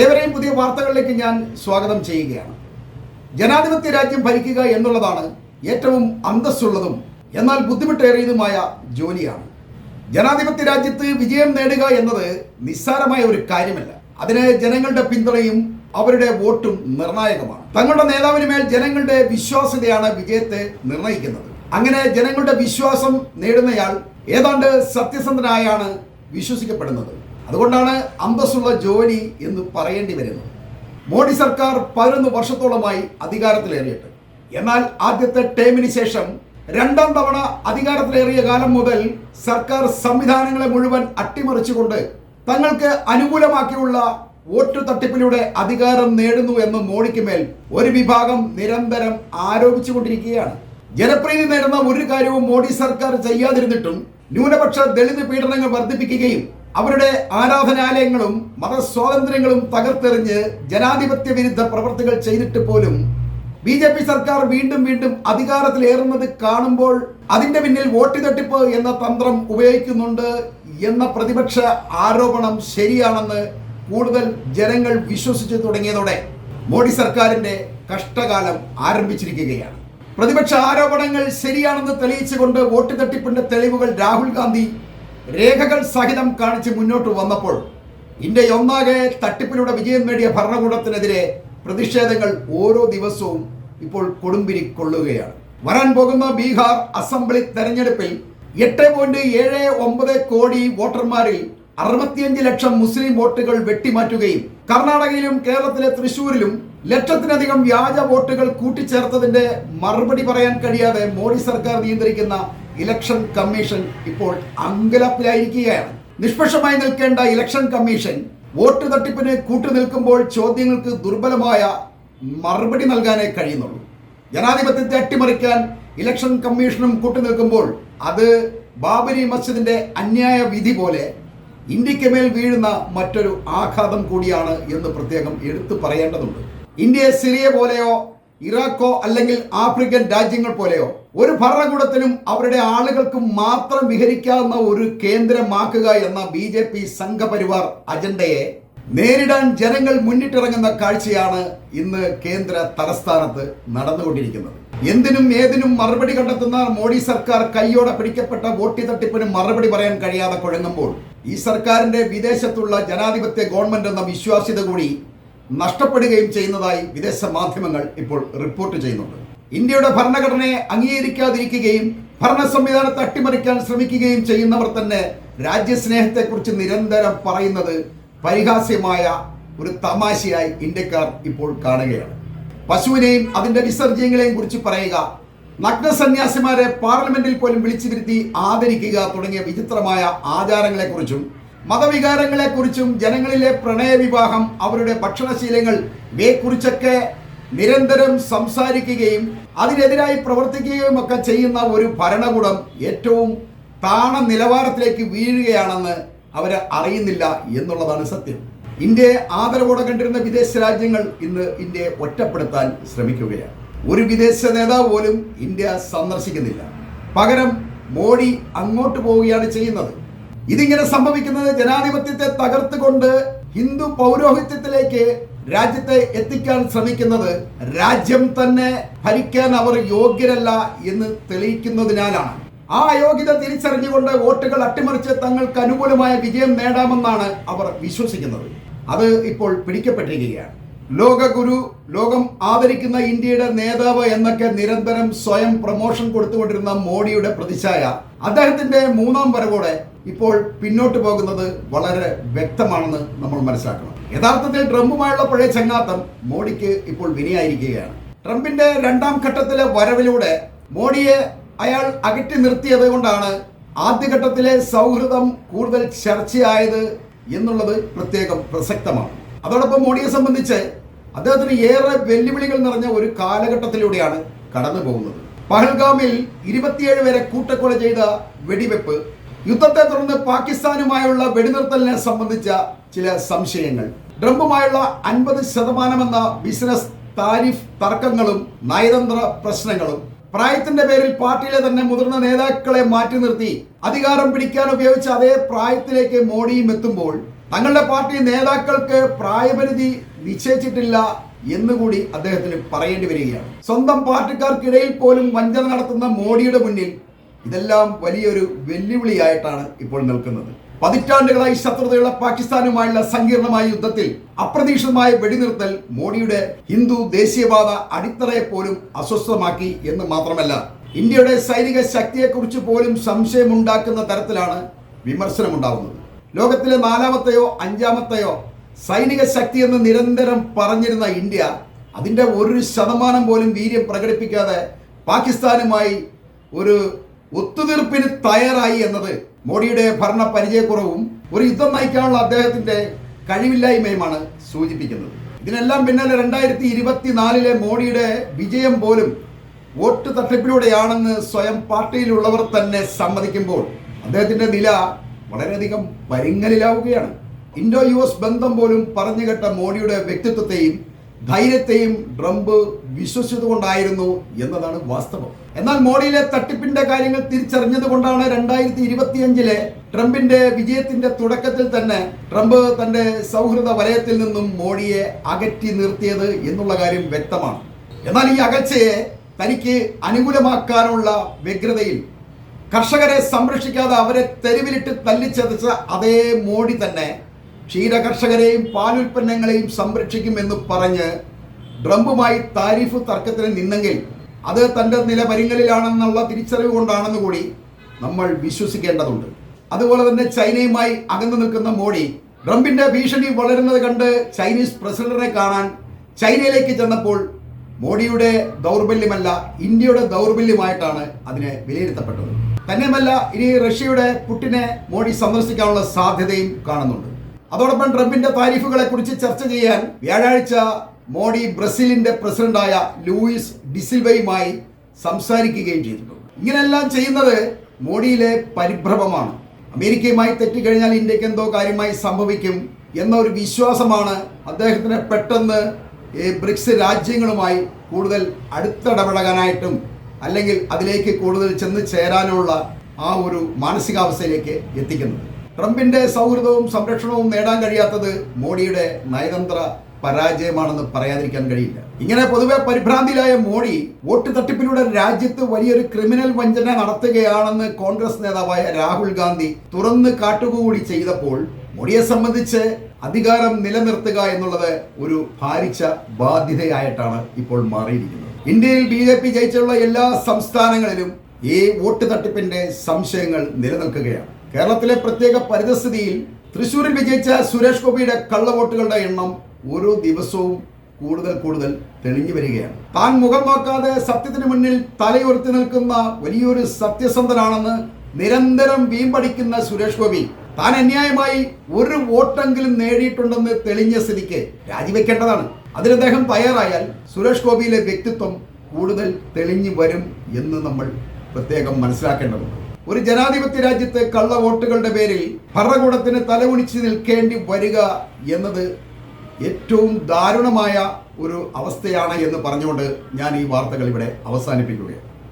ഏവരെയും പുതിയ വാർത്തകളിലേക്ക് ഞാൻ സ്വാഗതം ചെയ്യുകയാണ്. ജനാധിപത്യ രാജ്യം ഭരിക്കുക എന്നുള്ളതാണ് ഏറ്റവും അന്തസ്സുള്ളതും എന്നാൽ ബുദ്ധിമുട്ടേറിയതുമായ ജോലിയാണ്. ജനാധിപത്യ രാജ്യത്ത് വിജയം നേടുക എന്നത് നിസ്സാരമായ ഒരു കാര്യമല്ല. അതിന് ജനങ്ങളുടെ പിന്തുണയും അവരുടെ വോട്ടും നിർണായകമാണ്. തങ്ങളുടെ നേതാവിന് മേൽ ജനങ്ങളുടെ വിശ്വാസ്യതയാണ് വിജയത്തെ നിർണയിക്കുന്നത്. അങ്ങനെ ജനങ്ങളുടെ വിശ്വാസം നേടുന്നയാൾ ഏതാണ്ട് സത്യസന്ധനായാണ് വിശ്വസിക്കപ്പെടുന്നത്. അതുകൊണ്ടാണ് അന്തസ്സുള്ള ജോലി എന്ന് പറയേണ്ടി വരുന്നത്. മോഡി സർക്കാർ 11 വർഷത്തോളമായി അധികാരത്തിലേറിയിട്ട്, എന്നാൽ ആദ്യത്തെ ടേമിന് ശേഷം രണ്ടാം തവണ അധികാരത്തിലേറിയ കാലം മുതൽ സർക്കാർ സംവിധാനങ്ങളെ മുഴുവൻ അട്ടിമറിച്ചുകൊണ്ട് തങ്ങൾക്ക് അനുകൂലമാക്കിയുള്ള വോട്ട് തട്ടിപ്പിലൂടെ അധികാരം നേടുന്നു എന്ന് മോഡിക്ക് മേൽ ഒരു വിഭാഗം നിരന്തരം ആരോപിച്ചുകൊണ്ടിരിക്കുകയാണ്. ജനപ്രീതി നേടുന്ന ഒരു കാര്യവും മോഡി സർക്കാർ ചെയ്യാതിരുന്നിട്ടും ന്യൂനപക്ഷ ദളിത് പീഡനങ്ങൾ വർദ്ധിപ്പിക്കുകയും അവരുടെ ആരാധനാലയങ്ങളും മതസ്വാതന്ത്ര്യങ്ങളും തകർത്തെറിഞ്ഞ് ജനാധിപത്യ വിരുദ്ധ പ്രവർത്തികൾ ചെയ്തിട്ട് പോലും BJP സർക്കാർ വീണ്ടും വീണ്ടും അധികാരത്തിലേറുന്നത് കാണുമ്പോൾ അതിന്റെ പിന്നിൽ വോട്ട് തട്ടിപ്പ് എന്ന തന്ത്രം ഉപയോഗിക്കുന്നുണ്ട് എന്ന പ്രതിപക്ഷ ആരോപണം ശരിയാണെന്ന് കൂടുതൽ ജനങ്ങൾ വിശ്വസിച്ചു തുടങ്ങിയതോടെ മോഡി സർക്കാരിന്റെ കഷ്ടകാലം ആരംഭിച്ചിരിക്കുകയാണ്. പ്രതിപക്ഷ ആരോപണങ്ങൾ ശരിയാണെന്ന് തെളിയിച്ചുകൊണ്ട് വോട്ട് തട്ടിപ്പിന്റെ തെളിവുകൾ രാഹുൽ ഗാന്ധി രേഖകൾ സഹിതം കാണിച്ച് മുന്നോട്ട് വന്നപ്പോൾ ഇന്ത്യയൊന്നാകെ തട്ടിപ്പിലൂടെ വിജയം നേടിയ ഭരണകൂടത്തിനെതിരെ പ്രതിഷേധങ്ങൾ ഓരോ ദിവസവും ഇപ്പോൾ കൊടുമ്പിരി കൊള്ളുകയാണ്. വരാൻ പോകുന്ന ബീഹാർ അസംബ്ലി തെരഞ്ഞെടുപ്പിൽ 8.79 കോടി വോട്ടർമാരിൽ 65 ലക്ഷം മുസ്ലിം വോട്ടുകൾ വെട്ടിമാറ്റുകയും കർണാടകയിലും കേരളത്തിലെ തൃശ്ശൂരിലും ലക്ഷത്തിലധികം വ്യാജ വോട്ടുകൾ കൂട്ടിച്ചേർത്തതിന്റെ മറുപടി പറയാൻ കഴിയാതെ മോഡി സർക്കാർ നിയന്ത്രിക്കുന്ന ഇലക്ഷൻ കമ്മീഷൻ ഇപ്പോൾ അങ്കലാപ്പിലായിരിക്കുകയാണ്. നിഷ്പക്ഷമായി നിൽക്കേണ്ട ഇലക്ഷൻ കമ്മീഷൻ വോട്ട് തട്ടിപ്പിന് കൂട്ടുനിൽക്കുമ്പോൾ ചോദ്യങ്ങൾക്ക് ദുർബലമായ മറുപടി നൽകാനേ കഴിയുന്നുള്ളൂ. ജനാധിപത്യത്തെ അട്ടിമറിക്കാൻ ഇലക്ഷൻ കമ്മീഷനും കൂട്ടുനിൽക്കുമ്പോൾ അത് ബാബരി മസ്ജിദിന്റെ അന്യായ വിധി പോലെ ഇന്ത്യക്ക് മേൽ വീഴുന്ന മറ്റൊരു ആഘാതം കൂടിയാണ് എന്ന് പ്രത്യേകം എടുത്തു പറയേണ്ടതുണ്ട്. ഇന്ത്യയെ സിറിയ പോലെയോ ഇറാഖോ അല്ലെങ്കിൽ ആഫ്രിക്കൻ രാജ്യങ്ങൾ പോലെയോ ഒരു ഭരണകൂടത്തിനും അവരുടെ ആളുകൾക്കും മാത്രം വിഹരിക്കാവുന്ന ഒരു കേന്ദ്രമാക്കുക എന്ന BJP സംഘപരിവാർ അജണ്ടയെ നേരിടാൻ ജനങ്ങൾ മുന്നിട്ടിറങ്ങുന്ന കാഴ്ചയാണ് ഇന്ന് കേന്ദ്ര തലസ്ഥാനത്ത് നടന്നുകൊണ്ടിരിക്കുന്നത്. എന്തിനും ഏതിനും മറുപടി കണ്ടെത്തുന്ന മോഡി സർക്കാർ കൈയോടെ പിടിക്കപ്പെട്ട വോട്ട് തട്ടിപ്പിന് മറുപടി പറയാൻ കഴിയാതെ കുഴങ്ങുമ്പോൾ ഈ സർക്കാരിന്റെ വിദേശത്തുള്ള ജനാധിപത്യ ഗവൺമെന്റ് എന്ന വിശ്വാസ്യത കൂടി നഷ്ടപ്പെടുകയും ചെയ്യുന്നതായി വിദേശ മാധ്യമങ്ങൾ ഇപ്പോൾ റിപ്പോർട്ട് ചെയ്യുന്നുണ്ട്. ഇന്ത്യയുടെ ഭരണഘടനയെ അംഗീകരിക്കാതിരിക്കുകയും ഭരണ സംവിധാനത്തെ അട്ടിമറിക്കാൻ ശ്രമിക്കുകയും ചെയ്യുന്നവർ തന്നെ രാജ്യസ്നേഹത്തെക്കുറിച്ച് നിരന്തരം പറയുന്നത് പരിഹാസ്യമായ ഒരു തമാശയായി ഇന്ത്യക്കാർ ഇപ്പോൾ കാണുകയാണ്. പശുവിനെയും അതിന്റെ വിസർജ്യങ്ങളെയും കുറിച്ച് പറയുക, നഗ്ന സന്യാസിമാരെ പാർലമെന്റിൽ പോലും വിളിച്ചു വരുത്തി ആദരിക്കുക തുടങ്ങിയ വിചിത്രമായ ആചാരങ്ങളെക്കുറിച്ചും മതവികാരങ്ങളെക്കുറിച്ചും ജനങ്ങളിലെ പ്രണയവിവാഹം, അവരുടെ ഭക്ഷണശീലങ്ങൾ ഇവയെക്കുറിച്ചൊക്കെ നിരന്തരം സംസാരിക്കുകയും അതിനെതിരായി പ്രവർത്തിക്കുകയും ഒക്കെ ചെയ്യുന്ന ഒരു ഭരണകൂടം ഏറ്റവും താണ നിലവാരത്തിലേക്ക് വീഴുകയാണെന്ന് അവരെ അറിയുന്നില്ല എന്നുള്ളതാണ് സത്യം. ഇന്ത്യയെ ആദരവോടെ കണ്ടിരുന്ന വിദേശ രാജ്യങ്ങൾ ഇന്ന് ഇന്ത്യയെ ഒറ്റപ്പെടുത്താൻ ശ്രമിക്കുകയാണ്. ഒരു വിദേശ നേതാവ് പോലും ഇന്ത്യ സന്ദർശിക്കുന്നില്ല. പകരം മോഡി അങ്ങോട്ട് പോവുകയാണ് ചെയ്യുന്നത്. ഇതിങ്ങനെ സംഭവിക്കുന്നത് ജനാധിപത്യത്തെ തകർത്തുകൊണ്ട് ഹിന്ദു പൗരോഹിത്യത്തിലേക്ക് രാജ്യത്തെ എത്തിക്കാൻ ശ്രമിക്കുന്നത് രാജ്യം തന്നെ ഭരിക്കാൻ അവർ യോഗ്യരല്ല എന്ന് തെളിയിക്കുന്നതിനാലാണ്. ആ അയോഗ്യത തിരിച്ചറിഞ്ഞുകൊണ്ട് വോട്ടുകൾ അട്ടിമറിച്ച് തങ്ങൾക്ക് അനുകൂലമായ വിജയം നേടാമെന്നാണ് അവർ വിശ്വസിക്കുന്നത്. അത് ഇപ്പോൾ പിടിക്കപ്പെട്ടിരിക്കുകയാണ്. ലോകഗുരു, ലോകം ആദരിക്കുന്ന ഇന്ത്യയുടെ നേതാവ് എന്നൊക്കെ നിരന്തരം സ്വയം പ്രൊമോഷൻ കൊടുത്തുകൊണ്ടിരുന്ന മോഡിയുടെ പ്രതിച്ഛായ അദ്ദേഹത്തിന്റെ 3ാം വരവോടെ ഇപ്പോൾ പിന്നോട്ട് പോകുന്നത് വളരെ വ്യക്തമാണെന്ന് നമ്മൾ മനസ്സിലാക്കണം. യഥാർത്ഥത്തിൽ ട്രംപുമായുള്ള പഴയ ചങ്ങാത്തം മോഡിക്ക് ഇപ്പോൾ വിനയായിരിക്കുകയാണ്. ട്രംപിന്റെ 2ാം ഘട്ടത്തിലെ വരവിലൂടെ മോഡിയെ അയാൾ അകറ്റി നിർത്തിയത് കൊണ്ടാണ് ആദ്യഘട്ടത്തിലെ സൗഹൃദം കൂടുതൽ ചർച്ചയായത് എന്നുള്ളത് പ്രത്യേകം പ്രസക്തമാണ്. അതോടൊപ്പം മോഡിയെ സംബന്ധിച്ച് അദ്ദേഹത്തിന് ഏറെ വെല്ലുവിളികൾ നിറഞ്ഞ ഒരു കാലഘട്ടത്തിലൂടെയാണ് കടന്നു പോകുന്നത്. പഹൽഗാമിൽ 27 പേരെ കൂട്ടക്കൊല ചെയ്ത വെടിവെപ്പ്, യുദ്ധത്തെ തുടർന്ന് പാകിസ്ഥാനുമായുള്ള വെടിനിർത്തലിനെ സംബന്ധിച്ച ചില സംശയങ്ങൾ, ട്രംപുമായുള്ള 50% എന്ന ബിസിനസ് താരിഫ് തർക്കങ്ങളും നയതന്ത്ര പ്രശ്നങ്ങളും, പ്രായത്തിന്റെ പേരിൽ പാർട്ടിയിലെ തന്നെ മുതിർന്ന നേതാക്കളെ മാറ്റി നിർത്തി അധികാരം പിടിക്കാൻ ഉപയോഗിച്ച അതേ പ്രായത്തിലേക്ക് മോഡിയും എത്തുമ്പോൾ തങ്ങളുടെ പാർട്ടി നേതാക്കൾക്ക് പ്രായപരിധി നിശ്ചയിച്ചിട്ടില്ല എന്നുകൂടി അദ്ദേഹത്തിന് പറയേണ്ടി വരികയാണ്. സ്വന്തം പാർട്ടിക്കാർക്കിടയിൽ പോലും വഞ്ചന നടത്തുന്ന മോഡിയുടെ മുന്നിൽ ഇതെല്ലാം വലിയൊരു വെല്ലുവിളിയായിട്ടാണ് ഇപ്പോൾ നിൽക്കുന്നത്. പതിറ്റാണ്ടുകളായി ശത്രുതയുള്ള പാകിസ്ഥാനുമായുള്ള സങ്കീർണമായ യുദ്ധത്തിൽ അപ്രതീക്ഷിതമായ വെടിനിർത്തൽ മോഡിയുടെ ഹിന്ദു ദേശീയവാദ അടിത്തറയെ പോലും അസ്വസ്ഥമാക്കി എന്ന് മാത്രമല്ല, ഇന്ത്യയുടെ സൈനിക ശക്തിയെക്കുറിച്ച് പോലും സംശയമുണ്ടാക്കുന്ന തരത്തിലാണ് വിമർശനമുണ്ടാകുന്നത്. ലോകത്തിലെ 4ാമത്തെയോ 5ാമത്തെയോ സൈനിക ശക്തി എന്ന് നിരന്തരം പറഞ്ഞിരുന്ന ഇന്ത്യ അതിൻ്റെ 1% പോലും വീര്യം പ്രകടിപ്പിക്കാതെ പാകിസ്ഥാനുമായി ഒരു ഒത്തുതീർപ്പിന് തയ്യാറായി എന്നത് മോഡിയുടെ ഭരണ പരിചയക്കുറവും ഒരു യുദ്ധം നയിക്കാനുള്ള അദ്ദേഹത്തിന്റെ കഴിവില്ലായ്മയുമാണ് സൂചിപ്പിക്കുന്നത്. ഇതിനെല്ലാം പിന്നാലെ 2024 മോഡിയുടെ വിജയം പോലും വോട്ട് തട്ടിപ്പിലൂടെയാണെന്ന് സ്വയം പാർട്ടിയിലുള്ളവർ തന്നെ സമ്മതിക്കുമ്പോൾ അദ്ദേഹത്തിന്റെ നില വളരെയധികം പരിങ്ങലിലാവുകയാണ്. ഇൻഡോ US ബന്ധം പോലും പറഞ്ഞുകെട്ട മോഡിയുടെ വ്യക്തിത്വത്തെയും ധൈര്യത്തെയും ട്രംപ് വിശ്വസിച്ചുകൊണ്ടായിരുന്നു എന്നതാണ് വാസ്തവം. എന്നാൽ മോഡിയിലെ തട്ടിപ്പിന്റെ കാര്യങ്ങൾ തിരിച്ചറിഞ്ഞതുകൊണ്ടാണ് 2025 ട്രംപിന്റെ വിജയത്തിന്റെ തുടക്കത്തിൽ തന്നെ ട്രംപ് തന്റെ സൗഹൃദ വലയത്തിൽ നിന്നും മോഡിയെ അകറ്റി നിർത്തിയത് എന്നുള്ള കാര്യം വ്യക്തമാണ്. എന്നാൽ ഈ അകൽച്ചയെ തനിക്ക് അനുകൂലമാക്കാനുള്ള വ്യഗ്രതയിൽ കർഷകരെ സംരക്ഷിക്കാതെ അവരെ തെരുവിലിട്ട് തല്ലിച്ചതച്ച അതേ മോഡി തന്നെ ക്ഷീര കർഷകരെയും പാലുൽപ്പന്നങ്ങളെയും സംരക്ഷിക്കുമെന്ന് പറഞ്ഞ് ട്രംപുമായി താരിഫ് തർക്കത്തിന് നിന്നെങ്കിൽ അത് തൻ്റെ നില പരിങ്ങലിലാണെന്നുള്ള തിരിച്ചറിവ് കൊണ്ടാണെന്ന് കൂടി നമ്മൾ വിശ്വസിക്കേണ്ടതുണ്ട്. അതുപോലെ തന്നെ ചൈനയുമായി അകന്നു നിൽക്കുന്ന മോഡി ട്രംപിന്റെ ഭീഷണി വളരുന്നത് കണ്ട് ചൈനീസ് പ്രസിഡന്റിനെ കാണാൻ ചൈനയിലേക്ക് ചെന്നപ്പോൾ മോഡിയുടെ ദൗർബല്യമല്ല, ഇന്ത്യയുടെ ദൗർബല്യമായിട്ടാണ് അതിനെ വിലയിരുത്തപ്പെട്ടത്. തന്നെയുമല്ല, ഇനി റഷ്യയുടെ പുടിനെ മോഡി സന്ദർശിക്കാനുള്ള സാധ്യതയും കാണുന്നുണ്ട്. അതോടൊപ്പം ട്രംപിന്റെ താരിഫുകളെ കുറിച്ച് ചർച്ച ചെയ്യാൻ വ്യാഴാഴ്ച മോഡി ബ്രസീലിന്റെ പ്രസിഡന്റായ ലൂയിസ് ഡിസിൽവയുമായി സംസാരിക്കുകയും ചെയ്തിട്ടുണ്ട്. ഇങ്ങനെല്ലാം ചെയ്യുന്നത് മോഡിയിലെ പരിഭ്രമമാണ്. അമേരിക്കയുമായി തെറ്റിക്കഴിഞ്ഞാൽ ഇന്ത്യക്ക് എന്തോ കാര്യമായി സംഭവിക്കും എന്ന ഒരു വിശ്വാസമാണ് അദ്ദേഹത്തിന് പെട്ടെന്ന് ബ്രിക്സ് രാജ്യങ്ങളുമായി കൂടുതൽ അടുത്തിടപഴകാനായിട്ടും അല്ലെങ്കിൽ അതിലേക്ക് കൂടുതൽ ചെന്ന് ചേരാനുള്ള ആ ഒരു മാനസികാവസ്ഥയിലേക്ക് എത്തിക്കുന്നത്. ട്രംപിന്റെ സൗഹൃദവും സംരക്ഷണവും നേടാൻ കഴിയാത്തത് മോഡിയുടെ നയതന്ത്ര പരാജയമാണെന്ന് പറയാതിരിക്കാൻ കഴിയില്ല. ഇങ്ങനെ പൊതുവെ പരിഭ്രാന്തിയിലായ മോഡി വോട്ട് തട്ടിപ്പിലൂടെ രാജ്യത്ത് വലിയൊരു ക്രിമിനൽ വഞ്ചന നടത്തുകയാണെന്ന് കോൺഗ്രസ് നേതാവായ രാഹുൽ ഗാന്ധി തുറന്ന് കാട്ടുകൂടി ചെയ്തപ്പോൾ മോഡിയെ സംബന്ധിച്ച് അധികാരം നിലനിർത്തുക എന്നുള്ളത് ഒരു ഭാരിച്ച ബാധ്യതയായിട്ടാണ് ഇപ്പോൾ മാറിയിരിക്കുന്നത്. ഇന്ത്യയിൽ BJP ജയിച്ചുള്ള എല്ലാ സംസ്ഥാനങ്ങളിലും ഈ വോട്ട് തട്ടിപ്പിന്റെ സംശയങ്ങൾ നിലനിൽക്കുകയാണ്. കേരളത്തിലെ പ്രത്യേക പരിതസ്ഥിതിയിൽ തൃശ്ശൂരിൽ വിജയിച്ച സുരേഷ് ഗോപിയുടെ കള്ളവോട്ടുകളുടെ എണ്ണം ഓരോ ദിവസവും കൂടുതൽ തെളിഞ്ഞു വരികയാണ്. താൻ മുഖം നോക്കാതെ സത്യത്തിന് മുന്നിൽ തലയുയർത്തി നിൽക്കുന്ന വലിയൊരു സത്യസന്ധനാണെന്ന് നിരന്തരം വീമ്പടിക്കുന്ന സുരേഷ് ഗോപി താൻ അന്യായമായി ഒരു വോട്ടെങ്കിലും നേടിയിട്ടുണ്ടെന്ന് തെളിഞ്ഞ സ്ഥിതിക്ക് രാജിവെക്കേണ്ടതാണ്. അതിന് അദ്ദേഹം തയ്യാറായാൽ സുരേഷ് ഗോപിയിലെ വ്യക്തിത്വം കൂടുതൽ തെളിഞ്ഞു വരും എന്ന് നമ്മൾ പ്രത്യേകം മനസ്സിലാക്കേണ്ടതുണ്ട്. ഒരു ജനാധിപത്യ രാജ്യത്തെ കള്ള വോട്ടുകളുടെ പേരിൽ ഭരണകൂടത്തിന് തലകുനിച്ച് നിൽക്കേണ്ടി വരിക എന്നത് ഏറ്റവും ദാരുണമായ ഒരു അവസ്ഥയാണ് എന്ന് പറഞ്ഞുകൊണ്ട് ഞാൻ ഈ വാർത്തകൾ ഇവിടെ അവസാനിപ്പിക്കുകയാണ്.